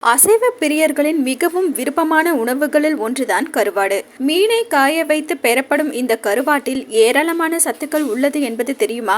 அசைவ பிரியர்களின் மிகவும் விருப்பமான உணவுகளில் ஒன்றுதான் கருவாடு. மீனை காய வைத்து பெறப்படும் இந்த கருவாட்டில் ஏராளமான சத்துக்கள் உள்ளது என்பது தெரியுமா?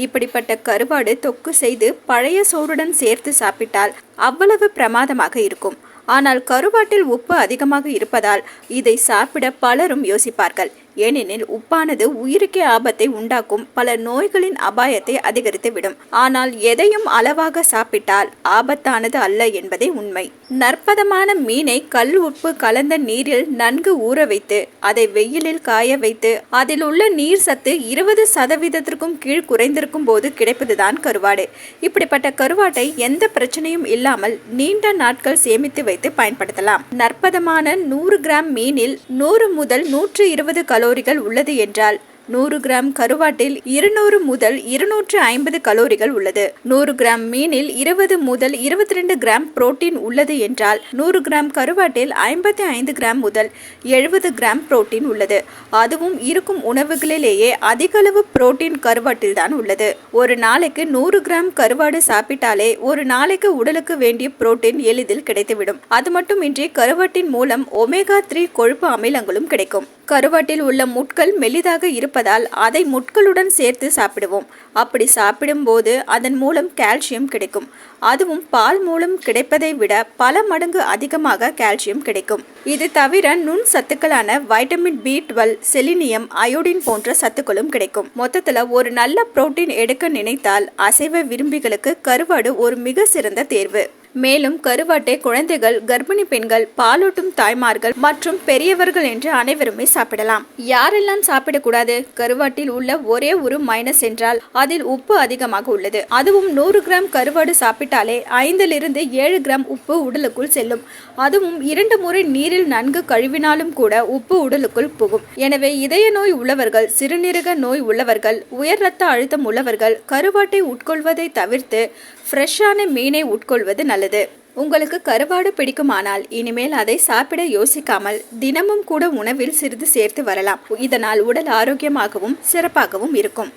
இப்படிப்பட்ட கருவாடு தொக்கு செய்து பழைய சோறுடன் சேர்த்து சாப்பிட்டால் அவ்வளவு பிரமாதமாக இருக்கும். ஆனால் கருவாட்டில் உப்பு அதிகமாக இருப்பதால் இதை சாப்பிட பலரும் யோசிப்பார்கள். ஏனெனில் உப்பானது உயிருக்கே ஆபத்தை உண்டாக்கும், பல நோய்களின் அபாயத்தை அதிகரித்து விடும். ஆனால் எதையும் அளவாக சாப்பிட்டால் ஆபத்தானது அல்ல என்பதே உண்மை. நற்பதமான மீனை கல் உப்பு கலந்த நீரில் நன்கு ஊற வைத்து அதை வெயிலில் காய வைத்து அதில் உள்ள நீர் சத்து 20% கீழ் குறைந்திருக்கும் போது கிடைப்பதுதான் கருவாடு. இப்படிப்பட்ட கருவாட்டை எந்த பிரச்சனையும் இல்லாமல் நீண்ட நாட்கள் சேமித்து வைத்து பயன்படுத்தலாம். நற்பதமான 100 கிராம் மீனில் 100 முதல் 120 கலோரிகள் உள்ளது என்றால் 100 கிராம் கருவாட்டில் 200 முதல் 250 கலோரிகள் உள்ளது. 100 கிராம் மீனில் 20 முதல் 22 கிராம் புரோட்டீன் உள்ளது என்றால் 100 கிராம் கருவாட்டில் 55 கிராம் முதல் 70 கிராம் புரோட்டீன் உள்ளது. அதுவும் இருக்கும் உணவுகளிலேயே அதிக அளவு புரோட்டீன் கருவாட்டில் தான் உள்ளது. ஒரு நாளைக்கு 100 கிராம் கருவாடு சாப்பிட்டாலே ஒரு நாளைக்கு உடலுக்கு வேண்டிய புரோட்டீன் எளிதில் கிடைத்துவிடும். அது மட்டுமின்றி கருவாட்டின் மூலம் ஒமேகா 3 கொழுப்பு அமிலங்களும் கிடைக்கும். கருவாட்டில் உள்ள முட்கள் மெலிதாக இருப்பதால் அதை முட்களுடன் சேர்த்து சாப்பிடுவோம். அப்படி சாப்பிடும் போது அதன் மூலம் கால்சியம் கிடைக்கும். அதுவும் பால் மூலம் கிடைப்பதை விட பல மடங்கு அதிகமாக கால்சியம் கிடைக்கும். இது தவிர நுண் சத்துக்களான வைட்டமின் B12, செலினியம், அயோடின் போன்ற சத்துக்களும் கிடைக்கும். மொத்தத்துல ஒரு நல்ல புரோட்டீன் எடுக்க நினைத்தால் அசைவ விரும்பிகளுக்கு கருவாடு ஒரு மிக சிறந்த தேர்வு. மேலும் கருவாட்டை குழந்தைகள், கர்ப்பிணி பெண்கள், பாலூட்டும் தாய்மார்கள் மற்றும் பெரியவர்கள் என்று அனைவருமே சாப்பிடலாம். யாரெல்லாம் சாப்பிடக்கூடாது? கருவாட்டில் உள்ள ஒரே ஒரு மைனஸ் என்றால் அதில் உப்பு அதிகமாக உள்ளது. அதுவும் 100 கிராம் கருவாடு சாப்பிட்டாலே 5 to 7 கிராம் உப்பு உடலுக்குள் செல்லும். அதுவும் 2 முறை நீரில் நன்கு கழுவினாலும் கூட உப்பு உடலுக்குள் புகும். எனவே இதய நோய் உள்ளவர்கள், சிறுநீரக நோய் உள்ளவர்கள், உயர் ரத்த அழுத்தம் உள்ளவர்கள் கருவாட்டை உட்கொள்வதை தவிர்த்து ஃப்ரெஷ்ஷான மீனை உட்கொள்வது நல்லது. உங்களுக்கு கருவாடு பிடிக்குமானால் இனிமேல் அதை சாப்பிட யோசிக்காமல் தினமும் கூட உணவில் சிறிது சேர்த்து வரலாம். இதனால் உடல் ஆரோக்கியமாகவும் சிறப்பாகவும் இருக்கும்.